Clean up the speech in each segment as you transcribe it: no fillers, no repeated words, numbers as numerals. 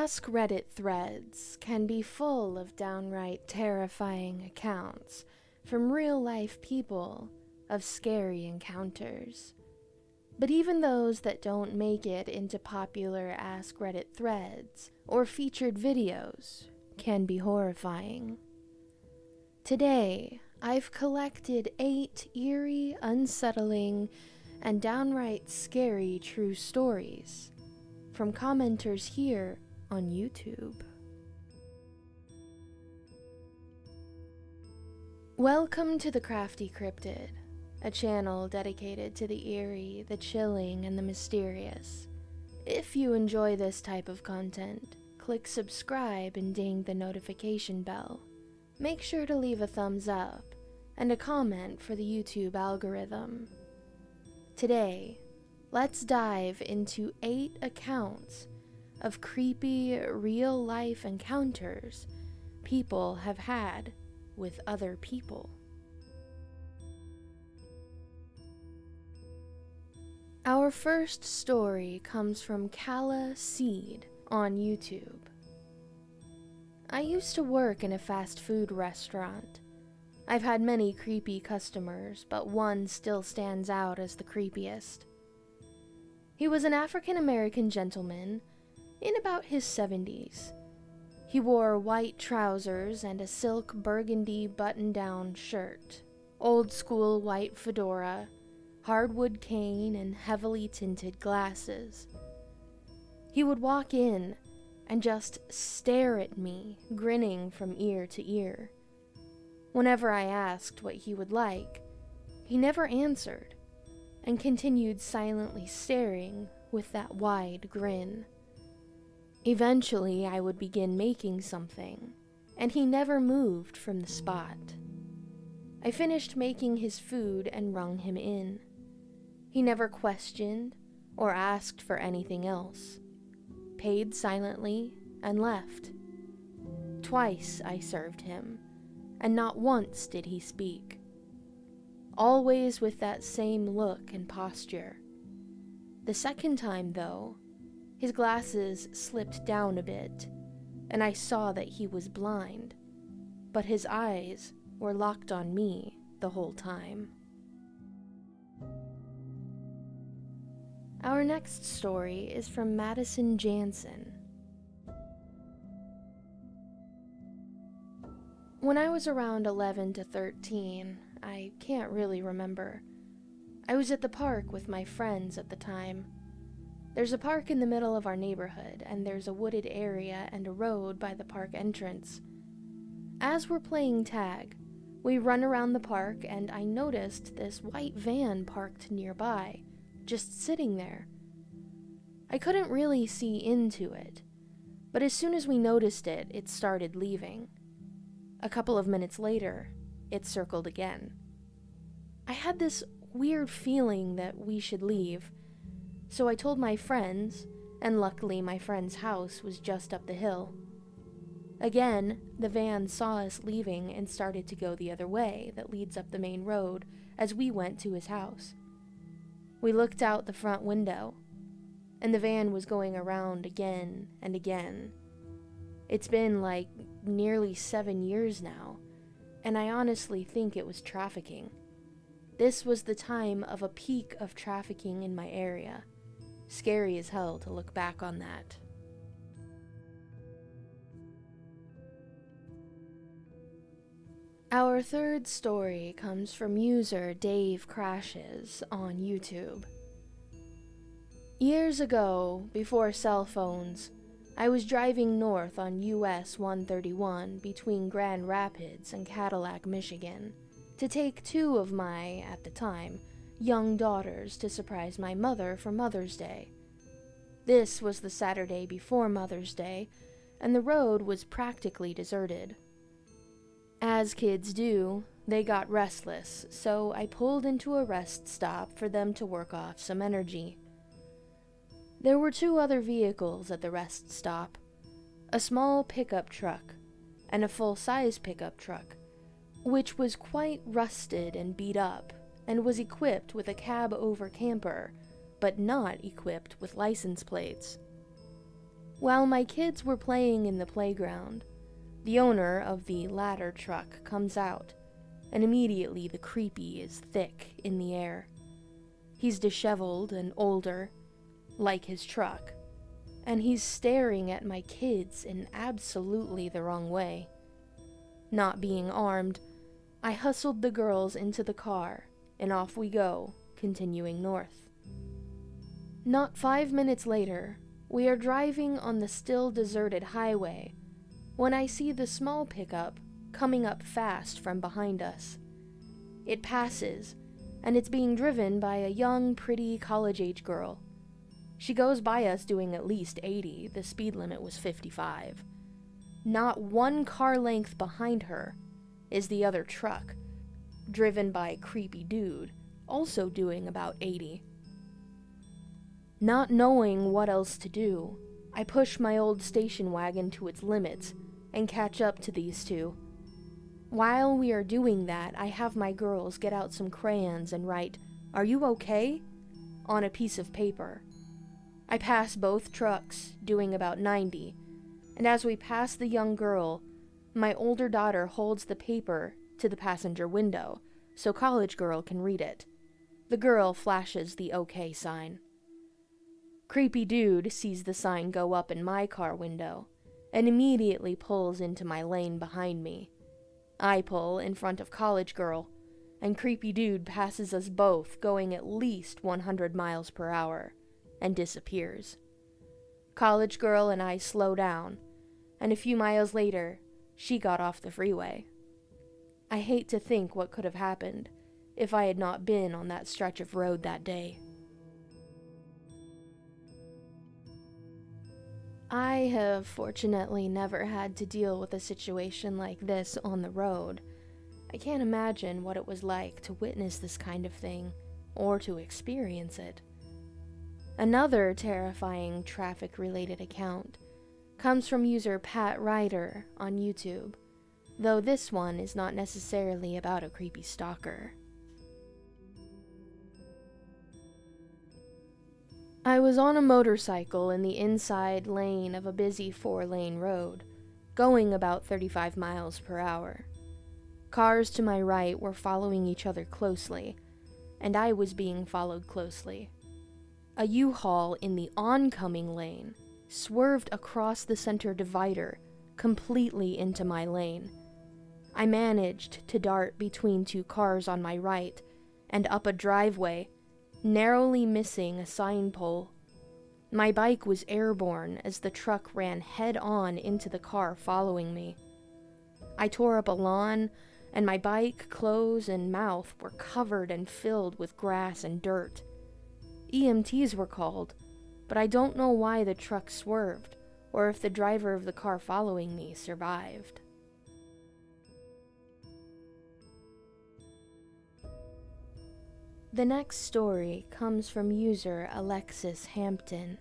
AskReddit threads can be full of downright terrifying accounts from real-life people of scary encounters. But even those that don't make it into popular AskReddit threads or featured videos can be horrifying. Today, I've collected 8 eerie, unsettling, and downright scary true stories from commenters here on YouTube. Welcome to the Crafty Cryptid, a channel dedicated to the eerie, the chilling, and the mysterious. If you enjoy this type of content, click subscribe and ding the notification bell. Make sure to leave a thumbs up and a comment for the YouTube algorithm. Today, let's dive into 8 accounts of creepy, real-life encounters people have had with other people. Our first story comes from Seid on YouTube. I used to work in a fast food restaurant. I've had many creepy customers, but one still stands out as the creepiest. He was an African-American gentleman in about his 70s. He wore white trousers and a silk burgundy button-down shirt, old-school white fedora, hardwood cane, and heavily tinted glasses. He would walk in and just stare at me, grinning from ear to ear. Whenever I asked what he would like, he never answered, and continued silently staring with that wide grin. Eventually, I would begin making something, and he never moved from the spot. I finished making his food and rung him in. He never questioned or asked for anything else, paid silently, and left. Twice I served him, and not once did he speak. Always with that same look and posture. The second time, though, his glasses slipped down a bit, and I saw that he was blind, but his eyes were locked on me the whole time. Our next story is from Madison Jansen. When I was around 11 to 13, I can't really remember. I was at the park with my friends at the time. There's a park in the middle of our neighborhood, and there's a wooded area and a road by the park entrance. As we're playing tag, we run around the park, and I noticed this white van parked nearby, just sitting there. I couldn't really see into it, but as soon as we noticed it, it started leaving. A couple of minutes later, it circled again. I had this weird feeling that we should leave, so I told my friends, and luckily my friend's house was just up the hill. Again, the van saw us leaving and started to go the other way that leads up the main road as we went to his house. We looked out the front window, and the van was going around again and again. It's been like nearly 7 years now, and I honestly think it was trafficking. This was the time of a peak of trafficking in my area. Scary as hell to look back on that. Our third story comes from user Dave Crashes on YouTube. Years ago, before cell phones, I was driving north on US 131 between Grand Rapids and Cadillac, Michigan, to take 2 of my, at the time, young daughters to surprise my mother for Mother's Day. This was the Saturday before Mother's Day, and the road was practically deserted. As kids do, they got restless, so I pulled into a rest stop for them to work off some energy. There were 2 other vehicles at the rest stop, a small pickup truck and a full-size pickup truck, which was quite rusted and beat up, and was equipped with a cab-over camper, but not equipped with license plates. While my kids were playing in the playground, the owner of the ladder truck comes out, and immediately the creepy is thick in the air. He's disheveled and older, like his truck, and he's staring at my kids in absolutely the wrong way. Not being armed, I hustled the girls into the car, and off we go, continuing north. Not 5 minutes later, we are driving on the still deserted highway when I see the small pickup coming up fast from behind us. It passes, and it's being driven by a young, pretty, college-age girl. She goes by us doing at least 80, the speed limit was 55. Not one car length behind her is the other truck, driven by a creepy dude, also doing about 80. Not knowing what else to do, I push my old station wagon to its limits and catch up to these two. While we are doing that, I have my girls get out some crayons and write, "Are you okay?" on a piece of paper. I pass both trucks, doing about 90, and as we pass the young girl, my older daughter holds the paper to the passenger window so college girl can read it. The girl flashes the OK sign. Creepy dude sees the sign go up in my car window and immediately pulls into my lane behind me. I pull in front of college girl, and creepy dude passes us both going at least 100 miles per hour and disappears. College girl and I slow down, and a few miles later, she got off the freeway. I hate to think what could have happened if I had not been on that stretch of road that day. I have fortunately never had to deal with a situation like this on the road. I can't imagine what it was like to witness this kind of thing, or to experience it. Another terrifying traffic-related account comes from user Ryder on YouTube, though this one is not necessarily about a creepy stalker. I was on a motorcycle in the inside lane of a busy 4-lane road, going about 35 miles per hour. Cars to my right were following each other closely, and I was being followed closely. A U-Haul in the oncoming lane swerved across the center divider completely into my lane. I managed to dart between two cars on my right and up a driveway, narrowly missing a sign pole. My bike was airborne as the truck ran head-on into the car following me. I tore up a lawn, and my bike, clothes, and mouth were covered and filled with grass and dirt. EMTs were called, but I don't know why the truck swerved, or if the driver of the car following me survived. The next story comes from user Alexis Hampton.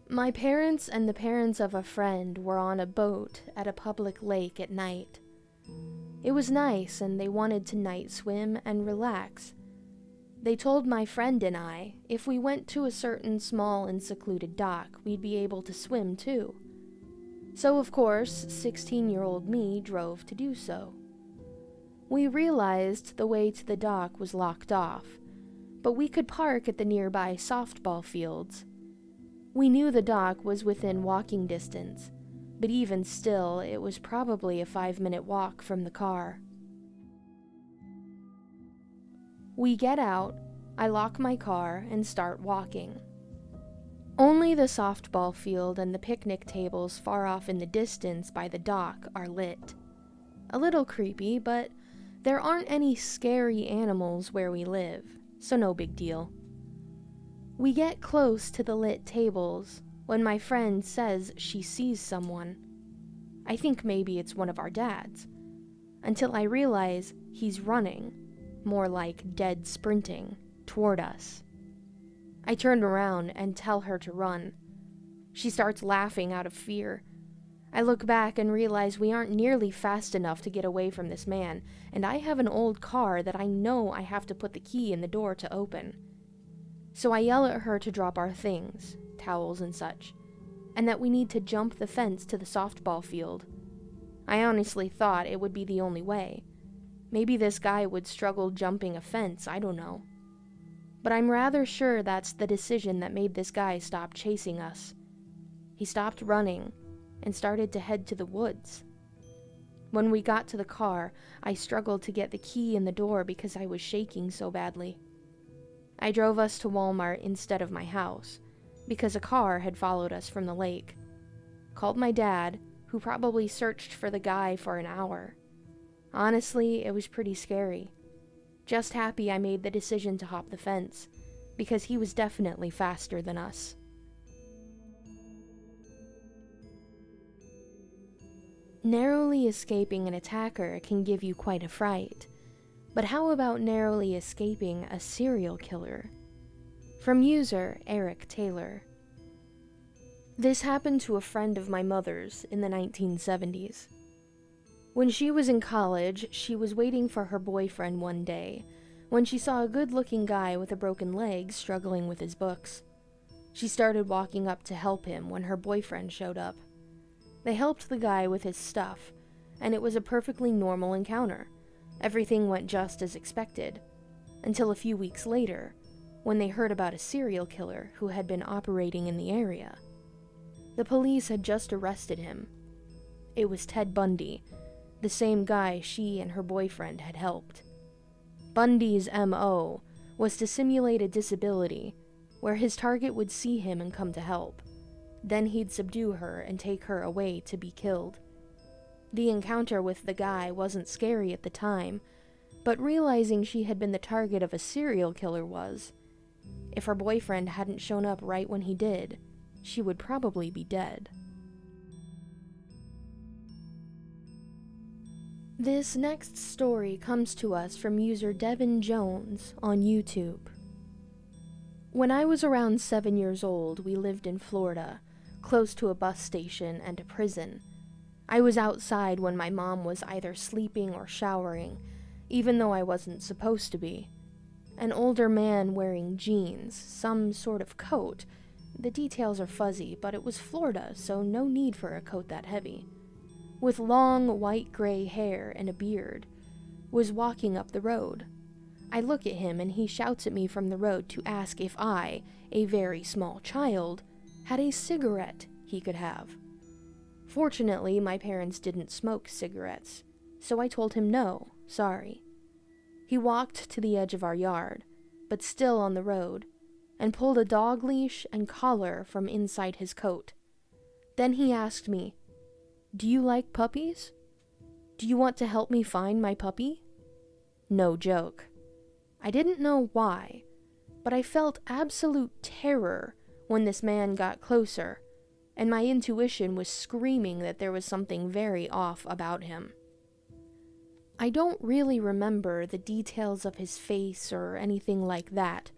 My parents and the parents of a friend were on a boat at a public lake at night. It was nice and they wanted to night swim and relax. They told my friend and I if we went to a certain small and secluded dock, we'd be able to swim too. So of course, 16-year-old me drove to do so. We realized the way to the dock was locked off, but we could park at the nearby softball fields. We knew the dock was within walking distance, but even still, it was probably a 5-minute walk from the car. We get out, I lock my car, and start walking. Only the softball field and the picnic tables far off in the distance by the dock are lit. A little creepy, but there aren't any scary animals where we live, so no big deal. We get close to the lit tables when my friend says she sees someone. I think maybe it's one of our dads, until I realize he's running, more like dead sprinting, toward us. I turn around and tell her to run. She starts laughing out of fear. I look back and realize we aren't nearly fast enough to get away from this man, and I have an old car that I know I have to put the key in the door to open. So I yell at her to drop our things, towels and such. and that we need to jump the fence to the softball field. I honestly thought it would be the only way. Maybe this guy would struggle jumping a fence, I don't know. But I'm rather sure that's the decision that made this guy stop chasing us. He stopped running and started to head to the woods. When we got to the car, I struggled to get the key in the door because I was shaking so badly. I drove us to Walmart instead of my house, because a car had followed us from the lake. Called my dad, who probably searched for the guy for an hour. Honestly, it was pretty scary. Just happy I made the decision to hop the fence, because he was definitely faster than us. Narrowly escaping an attacker can give you quite a fright. But how about narrowly escaping a serial killer? From user Eric Taylor. This happened to a friend of my mother's in the 1970s. When she was in college, she was waiting for her boyfriend one day when she saw a good-looking guy with a broken leg struggling with his books. She started walking up to help him when her boyfriend showed up. They helped the guy with his stuff, and it was a perfectly normal encounter. Everything went just as expected, until a few weeks later, when they heard about a serial killer who had been operating in the area. The police had just arrested him. It was Ted Bundy, the same guy she and her boyfriend had helped. Bundy's M.O. was to simulate a disability, where his target would see him and come to help. Then he'd subdue her and take her away to be killed. The encounter with the guy wasn't scary at the time, but realizing she had been the target of a serial killer was. If her boyfriend hadn't shown up right when he did, she would probably be dead. This next story comes to us from user Devin Jones on YouTube. When I was around 7 years old, we lived in Florida, close to a bus station and a prison. I was outside when my mom was either sleeping or showering, even though I wasn't supposed to be. An older man wearing jeans, some sort of coat. The details are fuzzy, but it was Florida, so no need for a coat that heavy. With long, white-gray hair and a beard, was walking up the road. I look at him and he shouts at me from the road to ask if I, a very small child, had a cigarette he could have. Fortunately, my parents didn't smoke cigarettes, so I told him no, sorry. He walked to the edge of our yard, but still on the road, and pulled a dog leash and collar from inside his coat. Then he asked me, "Do you like puppies? Do you want to help me find my puppy?" No joke. I didn't know why, but I felt absolute terror when this man got closer, and my intuition was screaming that there was something very off about him. I don't really remember the details of his face or anything like that,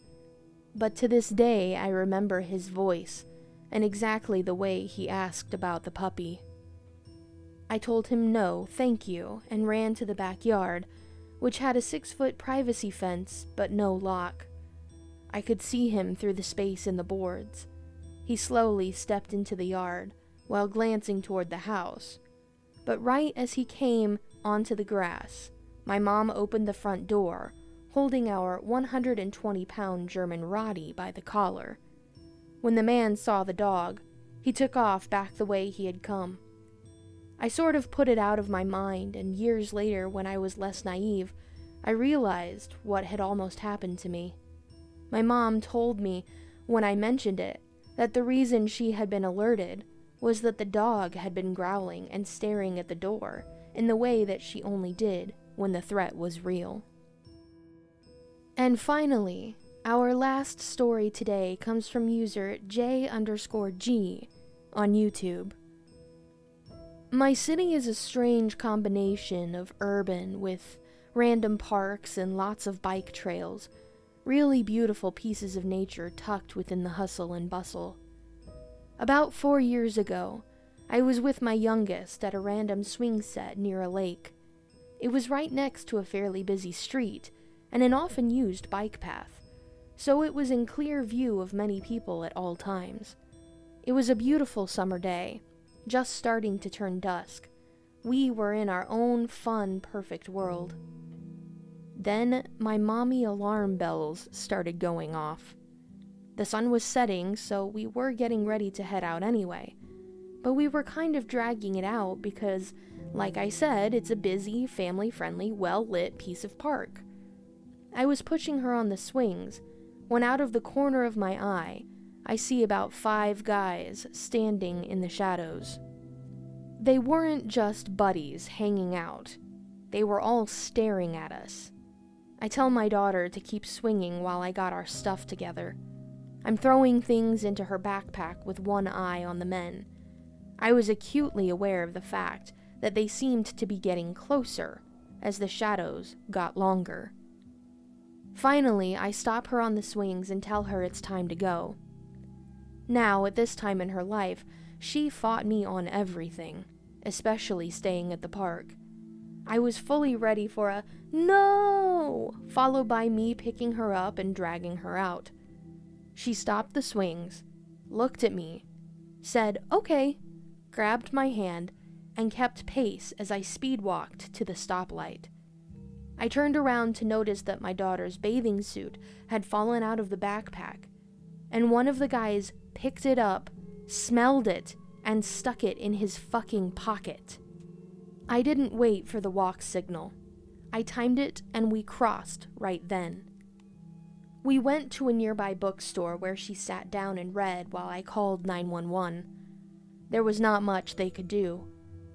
but to this day I remember his voice and exactly the way he asked about the puppy. I told him no, thank you, and ran to the backyard, which had a 6-foot privacy fence but no lock. I could see him through the space in the boards. He slowly stepped into the yard while glancing toward the house, but right as he came onto the grass, my mom opened the front door, holding our 120-pound German Roddy by the collar. When the man saw the dog, he took off back the way he had come. I sort of put it out of my mind, and years later, when I was less naive, I realized what had almost happened to me. My mom told me, when I mentioned it, that the reason she had been alerted was that the dog had been growling and staring at the door in the way that she only did when the threat was real. And finally, our last story today comes from user J_G on YouTube. My city is a strange combination of urban with random parks and lots of bike trails, really beautiful pieces of nature tucked within the hustle and bustle. About 4 years ago, I was with my youngest at a random swing set near a lake. It was right next to a fairly busy street and an often used bike path, so it was in clear view of many people at all times. It was a beautiful summer day, just starting to turn dusk. We were in our own fun, perfect world. Then my mommy alarm bells started going off. The sun was setting, so we were getting ready to head out anyway. But we were kind of dragging it out because, like I said, it's a busy, family-friendly, well-lit piece of park. I was pushing her on the swings when out of the corner of my eye, I see about 5 guys standing in the shadows. They weren't just buddies hanging out. They were all staring at us. I tell my daughter to keep swinging while I got our stuff together. I'm throwing things into her backpack with one eye on the men. I was acutely aware of the fact that they seemed to be getting closer as the shadows got longer. Finally, I stop her on the swings and tell her it's time to go. Now, at this time in her life, she fought me on everything, especially staying at the park. I was fully ready for a "no!" followed by me picking her up and dragging her out. She stopped the swings, looked at me, said, "Okay," grabbed my hand, and kept pace as I speed walked to the stoplight. I turned around to notice that my daughter's bathing suit had fallen out of the backpack, and one of the guys picked it up, smelled it, and stuck it in his fucking pocket. I didn't wait for the walk signal. I timed it and we crossed right then. We went to a nearby bookstore where she sat down and read while I called 911. There was not much they could do,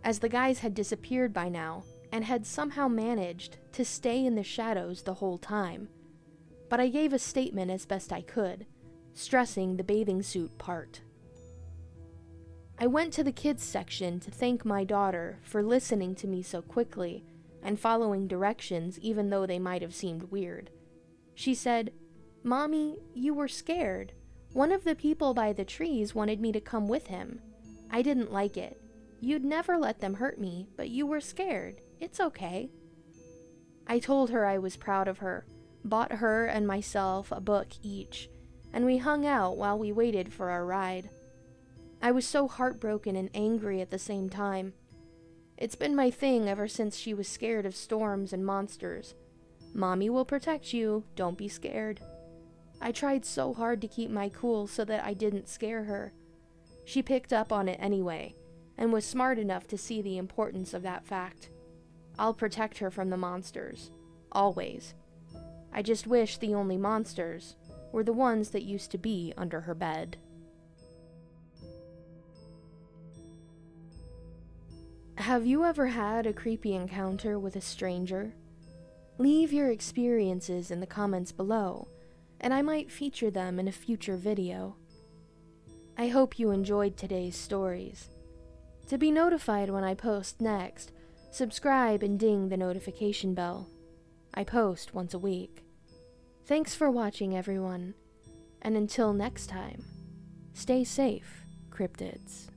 as the guys had disappeared by now and had somehow managed to stay in the shadows the whole time. But I gave a statement as best I could, stressing the bathing suit part. I went to the kids section to thank my daughter for listening to me so quickly and following directions even though they might have seemed weird. She said, "Mommy, you were scared. One of the people by the trees wanted me to come with him. I didn't like it. You'd never let them hurt me, but you were scared. It's okay." I told her I was proud of her, bought her and myself a book each, and we hung out while we waited for our ride. I was so heartbroken and angry at the same time. It's been my thing ever since she was scared of storms and monsters. "Mommy will protect you, don't be scared." I tried so hard to keep my cool so that I didn't scare her. She picked up on it anyway, and was smart enough to see the importance of that fact. I'll protect her from the monsters. Always. I just wish the only monsters were the ones that used to be under her bed. Have you ever had a creepy encounter with a stranger? Leave your experiences in the comments below, and I might feature them in a future video. I hope you enjoyed today's stories. To be notified when I post next, subscribe and ding the notification bell. I post once a week. Thanks for watching, everyone, and until next time, stay safe, cryptids.